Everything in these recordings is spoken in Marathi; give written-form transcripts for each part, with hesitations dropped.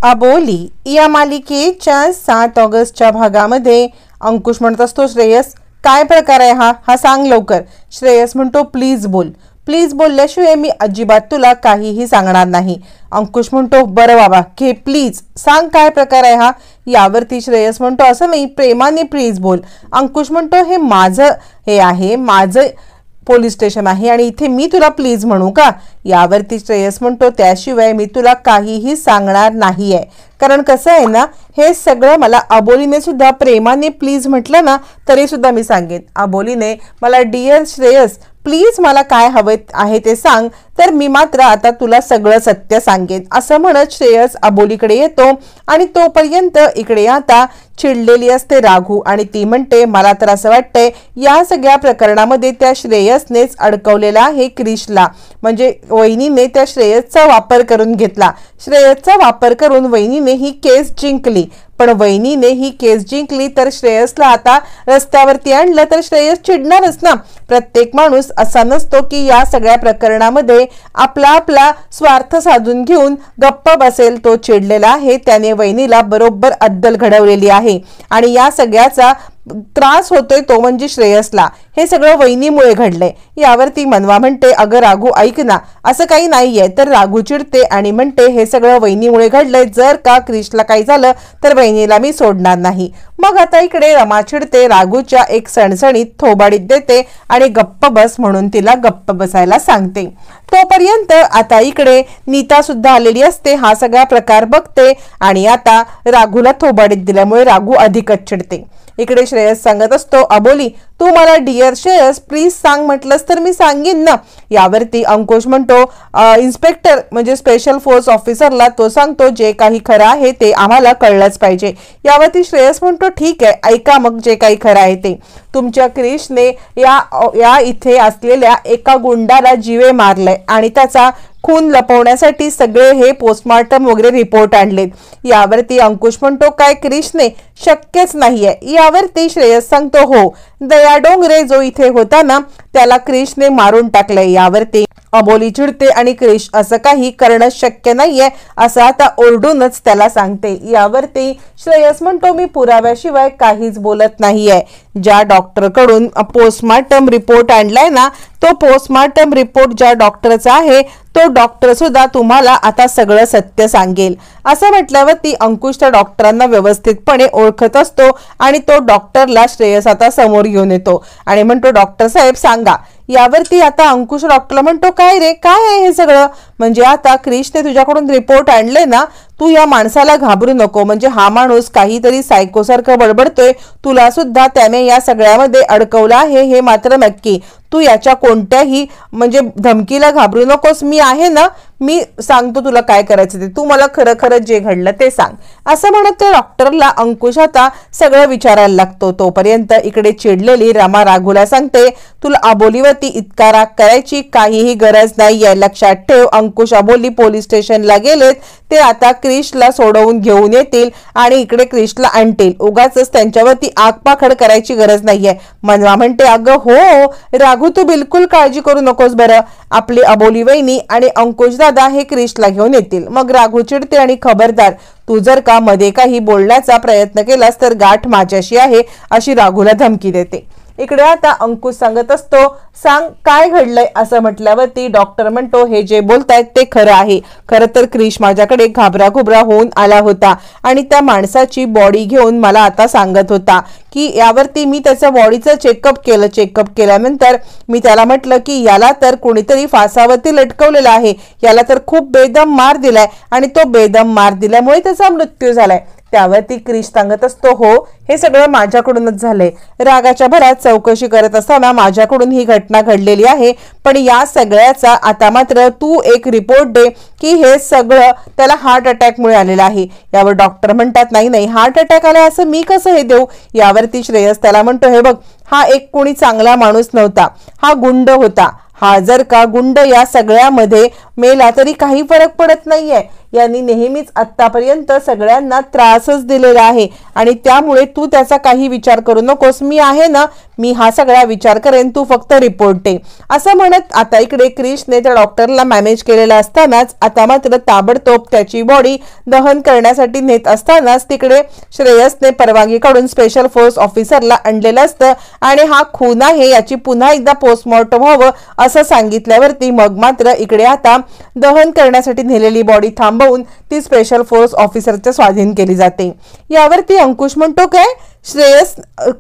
अबोली या मालिकेच्या 7 ऑगस्टच्या भागामध्ये अंकुश म्हणत असतो, श्रेयस काय प्रकार आहे हा सांग लवकर. श्रेयस म्हणतो, प्लीज बोल, प्लीज बोलल्याशिवाय मी अजिबात तुला काहीही सांगणार नाही. अंकुश म्हणतो, बरं बाबा घे प्लीज सांग काय प्रकार आहे हा. यावरती श्रेयस म्हणतो, असं नाही, प्रेमाने प्लीज बोल. अंकुश म्हणतो, हे माझं हे आहे, माझं पोलीस स्टेशन आहे आणि इथे मी तुला प्लीज म्हणू का. यावरती श्रेयस म्हणतो, त्याशिवाय मी तुला काहीही सांगणार नाहीये. कारण कसं आहे ना, हे सगळं मला अबोलीने सुद्धा प्रेमाने प्लीज म्हटलं ना तरी सुद्धा मी सांगेन. अबोलीने मला डिअर श्रेयस प्लीज मला काय हवं आहे ते सांग, तर मी मात्र आता तुला सगळं सत्य सांगेन असं म्हणत श्रेयस अबोलीकडे येतो. आणि तोपर्यंत इकडे आता चिडलेली असते राघू आणि ती म्हणते, मला तर असं वाटतंय या सगळ्या प्रकरणामध्ये त्या श्रेयसनेच अडकवलेला आहे क्रिशला. म्हणजे वहिनीने त्या श्रेयसचा वापर करून घेतला. श्रेयसचा वापर करून वहिनीने ही केस जिंकली. पण वहिनीने ही केस जिंकली तर श्रेयसला आता रस्त्यावरती आणलं तर श्रेयस चिडणारच ना. प्रत्येक माणूस असा नसतो की या सगळ्या प्रकरणामध्ये आपला स्वार्थ साधून घेऊन गप्प बसेल. तो चिडलेला आहे, त्याने वहिनीला बरोबर अद्दल घडवलेली आहे आणि या सगळ्याचा त्रास होतोय तो म्हणजे श्रेयसला. हे सगळं वहिनीमुळे घडलंय. यावरती मनवा म्हणते, अगं राघू ऐक ना, असं काही नाहीये. तर राघू चिडते आणि म्हणते, हे सगळं वहिनीमुळे घडलंय, जर का क्रिशला काही झालं तर वहिनीला मी सोडणार नाही. मग आता इकडे रमा चिडते, राघूच्या एक सणसणीत थोबाडीत देते आणि गप्प बस म्हणून तिला गप्प बसायला सांगते. तोपर्यंत आता इकडे नीता सुद्धा आलेली असते, हा सगळा प्रकार बघते आणि आता राघूला थोबाडीत दिल्यामुळे राघू अधिकच चिडते. इकडे श्रेयस सांगत असतो, अबोली तू मला डिअर श्रेयस प्लीज सांग म्हटलंस तर मी सांगेन ना. यावरती अंकुश म्हणतो, इन्स्पेक्टर म्हणजे स्पेशल फोर्स ऑफिसरला तो सांगतो, जे काही खरं आहे ते आम्हाला कळलंच पाहिजे. यावरती श्रेयस म्हणतो, ठीक आहे, ऐका मग जे काही खरं आहे ते. तुमच्या क्रिशने या इथे असलेल्या एका गुंडाला जीवे मारले आणि त्याचा खून लपवण्यासाठी सगळे हे पोस्टमार्टम वगैरे रिपोर्ट आणलेत. यावरती अंकुश म्हणतो, काय क्रिशने? शक्यच नाहीये. यावरती श्रेयस सांगतो, हो, दया डोंगरे जो इथे होता ना त्याला क्रिशने मारून टाकलंय. यावरती अबोली चिडते आणि क्रिश असं काही करणं शक्य नाहीये असं आता ओरडूनच त्याला सांगते. यावरती श्रेयस म्हणतो, मी पुराव्याशिवाय काहीच बोलत नाहीये. ज्या डॉक्टरकडून पोस्टमार्टम रिपोर्ट आणलाय ना तो पोस्टमार्टम रिपोर्ट ज्या डॉक्टरचा आहे तो डॉक्टर सुद्धा तुम्हाला आता सगळं सत्य सांगेल. असं म्हटल्यावरती अंकुश त्या डॉक्टरांना व्यवस्थितपणे ओळखत असतो आणि तो डॉक्टरला श्रेयस आता समोर घेऊन येतो आणि म्हणतो, डॉक्टर साहेब सांगा. यावरती आता अंकुश डॉक्टरला म्हणतो, काय रे काय आहे हे सगळं? म्हणजे आता क्रिशने तुझ्याकडून रिपोर्ट आणले ना, तू या माणसाला घाबरू नको. म्हणजे हा माणूस काहीतरी सायकोसारखं बडबडतोय, तुला सुद्धा त्याने या सगळ्यामध्ये अडकवलं आहे हे मात्र नक्की. तू याच्या कोणत्याही म्हणजे धमकीला घाबरू नकोस, मी आहे ना, मी सांगतो तुला काय करायचं ते, तू मला खरं खरं जे घडलं ते सांग. असं म्हणत त्या डॉक्टरला अंकुश आता सगळं विचारायला लागतो. तोपर्यंत इकडे चिडलेली रमा राघूला सांगते, तुला अबोलीवरती इतका राग करायची काहीही गरज नाहीये. लक्षात ठेव, अंकुश अबोली पोलीस स्टेशनला गेलेत, ते आता क्रिशला सोडवून घेऊन येतील आणि इकडे क्रिशला आणतील. उगाच त्यांच्यावरती आगपाखड करायची गरज नाहीये. मनवा म्हणते, अगं हो राघू तू बिलकुल काळजी करू नकोस बरं, आपली अबोली वहिनी आणि अंकुश दादा हे क्रिशला घेऊन येतील. मग राघू चिडते आणि खबरदार, तू जर का मध्ये काही बोलण्याचा प्रयत्न केलास तर गाठ माझ्याशी आहे अशी राघूला धमकी देते. इकडे आता अंकुश सांगत असतो, सांग काय घडलंय. असं म्हटल्यावरती डॉक्टर म्हणतो, हे जे बोलतायत ते खरं आहे. खरं तर क्रिश माझ्याकडे घाबरा होऊन आला होता आणि त्या माणसाची बॉडी घेऊन मला आता सांगत होता की यावरती मी त्याच्या बॉडीचं चेकअप केलं. चेकअप केल्यानंतर मी त्याला म्हटलं की याला तर कोणीतरी फासावरती लटकवलेलं आहे, याला तर खूप बेदम मार दिलाय आणि तो बेदम मार दिल्यामुळे त्याचा मृत्यू झालाय. त्यावरती क्रिश सांगत असतो, हो हे सगळं माझ्याकडूनच झालंय. रागाच्या भरात चौकशी करत असताना माझ्याकडून ही घटना घडलेली आहे. पण या सगळ्याचा आता मात्र तू एक रिपोर्ट दे की हे सगळं त्याला हार्ट अटॅकमुळे आलेलं आहे. यावर डॉक्टर म्हणतात, नाही हार्ट अटॅक आलाय असं मी कसं हे देऊ. यावरती श्रेयस त्याला म्हणतो, हे बघ हा एक कोणी चांगला माणूस नव्हता, हा गुंड होता. हा जर का गुंड या सगळ्यामध्ये मेला तरी काही फरक पडत नाहीये. यांनी नेहमीच आतापर्यंत सगळ्यांना त्रासच दिलेला आहे आणि त्यामुळे तू त्याचा काही विचार करू नकोस, मी आहे ना, मी हा सगळा विचार करेन, तू फक्त रिपोर्ट दे असं म्हणत आता इकडे क्रिशने त्या डॉक्टरला मॅनेज केलेला असतानाच आता मात्र ताबडतोब त्याची बॉडी दहन करण्यासाठी नेत असतानाच तिकडे श्रेयसने परवानगी काढून स्पेशल फोर्स ऑफिसरला आणलेलं असतं आणि हा खून आहे याची पुन्हा एकदा पोस्टमॉर्टम व्हावं असं सांगितल्यावरती मग मात्र इकडे आता दहन करण्यासाठी नेलेली बॉडी थांबवून ती स्पेशल फोर्स ऑफिसरच्या स्वाधीन केली जाते। यावरती अंकुश म्हणतो काय श्रेयस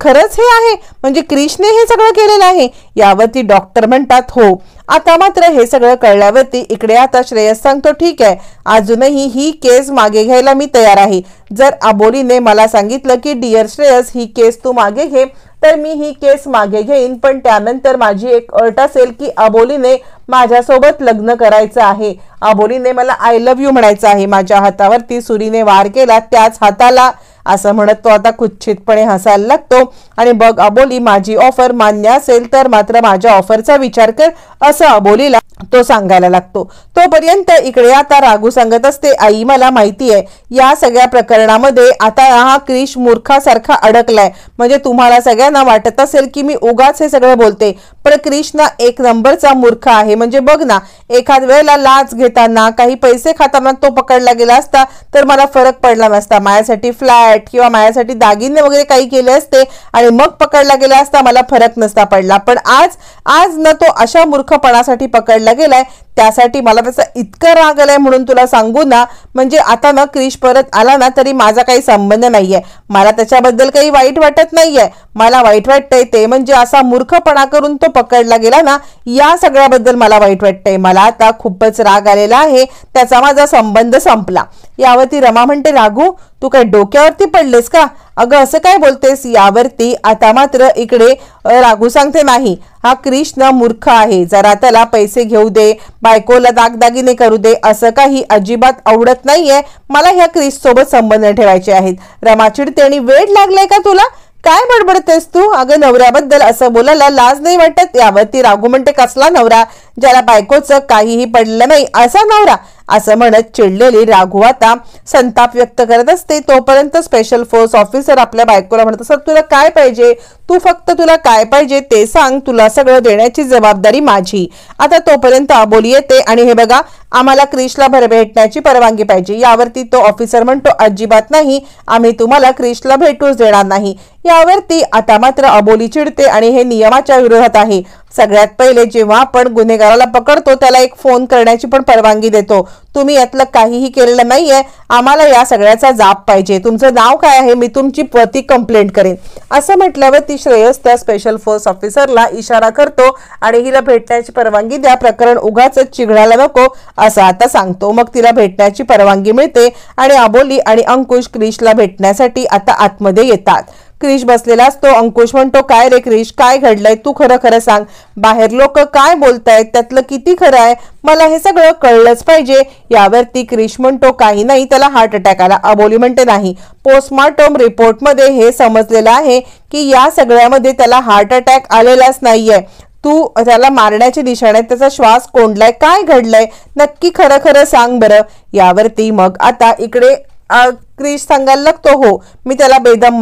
खरंच हे आहे म्हणजे क्रिशने हे सगळं केलेलं आहे? यावरती डॉक्टर म्हणतात हो। आता मात्र हे सगळं कळल्यावरती इकडे आता श्रेयस सांगतो ठीक आहे, अजूनही ही केस मागे घ्यायला मी तयार आहे। जर अबोलीने मला सांगितलं की डिअर श्रेयस ही केस तू मागे घे तर मी ही केस मागे घेईन, पण त्यानंतर माझी एक अट असेल की अबोलीने माझ्यासोबत लग्न करायचं आहे, अबोलीने मला आय लव्ह यू म्हणायचं आहे। माझ्या हातावरती सुरीने वार केला त्याच हाताला असं म्हणत तो आता कुच्छितपणे हसायला लागतो आणि बघ अबोली माझी ऑफर मान्य असेल तर मात्र माझ्या ऑफरचा विचार कर असं अबोलीला तो सांगायला लागतो। तोपर्यंत इकडे आता राघू सांगत असते आई मला माहिती आहे या सगळ्या प्रकरणामध्ये आता हा क्रिश मूर्खासारखा अडकलाय, म्हणजे तुम्हाला सगळ्यांना वाटत असेल की मी उगाच हे सगळं बोलते पण क्रिश ना एक नंबरचा मूर्ख आहे। म्हणजे बघ ना एखाद वेळेला लाच घेताना काही पैसे खाताना तो पकडला गेला असता तर मला फरक पडला नसता, माझ्यासाठी फ्लॅट किंवा माझ्यासाठी दागिने वगैरे काही केले असते आणि मग पकडला गेला असता मला फरक नसता पडला, पण आज न तो अशा मूर्खपणासाठी पकडला गेलाय त्यासाठी मला त्याचा इतका राग आलाय म्हणून तुला सांगू ना, म्हणजे आता ना क्रिश परत आला ना तरी माझा काही संबंध नाहीये, मला त्याच्याबद्दल काही वाईट वाटत नाहीये, मला वाईट वाटतंय ते म्हणजे असा मूर्खपणा करून तो पकडला गेला ना या सगळ्याबद्दल मला वाईट वाटतंय, मला आता खूपच राग आलेला आहे, त्याचा माझा संबंध संपला। यावरती रमा म्हणते राघू तू काय डोक्यावरती पडलेस का? अगं असं काय बोलतेस? यावरती आता मात्र इकडे राघू सांगते नाही हा क्रिश ना मूर्ख आहे, जरा त्याला पैसे घेऊ दे, बायकोला दागदागिने करू दे, असं काही अजिबात आवडत नाहीये, मला ह्या क्रिश सोबत संबंध ठेवायचे आहेत। रमा चिडते आणि वेड लागलाय का तुला, काय बडबडतेस तू? अगं नवऱ्याबद्दल असं बोलायला लाज नाही वाटत? यावरती राघू म्हणते कसला नवरा, ज्याला बायकोचं काहीही पडलं नाही असा नवरा? असं म्हणत चिडलेली राघू आता संताप व्यक्त करत असते। तोपर्यंत स्पेशल फोर्स ऑफिसर आपल्या बायकोला म्हणत असत तुला काय पाहिजे, तू फक्त तुला काय पाहिजे ते सांग, तुला सगळं देण्याची जबाबदारी माझी। आता तोपर्यंत अबोली येते आणि हे बघा आम्हाला क्रिशला भेटण्याची परवानगी पाहिजे। यावरती तो ऑफिसर म्हणतो अजिबात नाही, आम्ही तुम्हाला क्रिशला भेटूच देणार नाही। यावरती आता मात्र अबोली चिडते आणि हे नियमाच्या विरोधात आहे। सगळ्यात पहिले जेव्हा आपण गुन्हेगाराला पकडतो त्याला एक फोन करण्याची पण परवानगी देतो, तुम्ही यातलं काहीही केलेलं नाहीये, आम्हाला या सगळ्याचा जाब पाहिजे, तुमचं नाव काय आहे, मी तुमची प्रति कंप्लेंट करेन। असं म्हटल्यावर ती श्रेयस त्या स्पेशल फोर्स ऑफिसरला इशारा करतो आणि हिला भेटण्याची परवानगी द्या, प्रकरण उगाच चिघळायला नको असं आता सांगतो। मग तिला भेटण्याची परवानगी मिळते आणि अबोली आणि अंकुश क्रिशला भेटण्यासाठी आता आतमध्ये येतात। क्रिश बसलेला असतो, अंकुश म्हणतो काय रे क्रिश काय घडलंय, तू खरं खरं सांग, बाहेर लोक काय बोलतायत त्यातलं किती खरं आहे, मला हे सगळं कळलंच पाहिजे। यावरती क्रिश म्हणतो काही नाही त्याला हार्ट अटॅक आला। अबोली म्हणते नाही, पोस्टमॉर्टम रिपोर्ट मध्ये हे समजलेलं आहे की या सगळ्यामध्ये त्याला हार्ट अटॅक आलेलाच नाहीये, तू त्याला मारण्याचे निशाणे त्याचा श्वास कोंडलाय, काय घडलंय नक्की खरं खरं सांग बरं। यावरती मग आता इकडे क्रिश सांगायला लागतो हो मी त्याला बेदम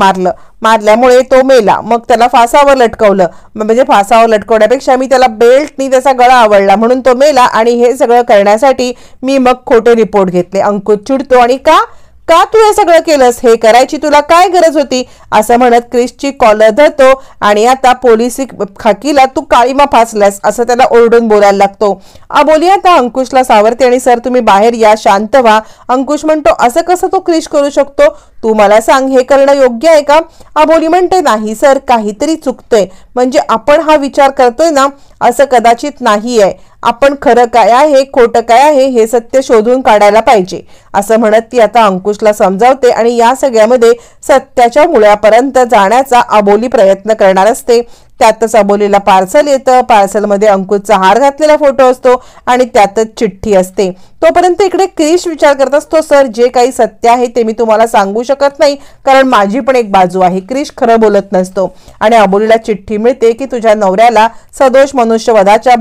मारल्यामुळे तो मेला, मग त्याला फासावर लटकवलं, म्हणजे फासावर लटकवण्यापेक्षा मी त्याला बेल्टनी त्याचा गळा आवळला म्हणून तो मेला आणि हे सगळं करण्यासाठी मी मग खोटे रिपोर्ट घेतले। अंकुश चिडतो आणि का तू हे सगळं केलंस, हे करायची तुला काय गरज होती असं म्हणत क्रिशची कॉलर धरतो आणि आता पोलिसी खाकीला तू काळीमा फासलास असं त्याला ओरडून बोलायला लागतो। अबोली आता अंकुशला सावरते आणि सर तुम्ही बाहेर या, शांत व्हा। अंकुश म्हणतो असं कसं तो क्रिश करू शकतो, तू मला सांग हे करणं योग्य आहे का? अबोली म्हणते नाही सर काहीतरी चुकतंय, म्हणजे आपण हा विचार करतोय ना असं कदाचित नाही आहे, आपण खरं काय आहे खोटं काय आहे हे सत्य शोधून काढायला पाहिजे असं म्हणत ती आता अंकुशला समजावते आणि या सगळ्यामध्ये सत्याच्या मुळापर्यंत जाण्याचा अबोली प्रयत्न करणार असते। त्यातच अबोलीला पार्सल येतं, पार्सलमध्ये अंकुशचा हार घातलेला फोटो असतो आणि त्यातच चिठ्ठी असते। तोपर्यंत इकडे क्रिश विचार करत असतो सर जे काही सत्य आहे ते मी तुम्हाला सांगू शकत नाही कारण माझी पण एक बाजू आहे। क्रिश खरं बोलत नसतो आणि अबोलीला चिठ्ठी मिळते की तुझ्या नवऱ्याला सदोष मनुष्यवधाच्या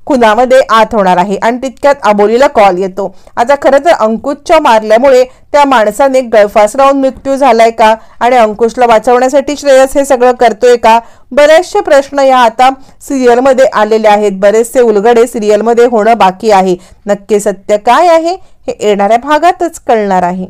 खुनामध्ये आत होणार आहे आणि तितक्यात अबोलीला कॉल येतो। आता खरं तर अंकुशच्या मारल्यामुळे त्या माणसाने गळफास लावून मृत्यू झालाय का आणि अंकुशला वाचवण्यासाठी श्रेयस हे सगळं करतोय का? बरेचसे प्रश्न या आता सिरियलमध्ये आलेले आहेत। बरेचसे उलगडे सिरियलमध्ये होणं बाकी आहे। नक्की सत्य काय आहे हे येणाऱ्या भागातच कळणार आहे।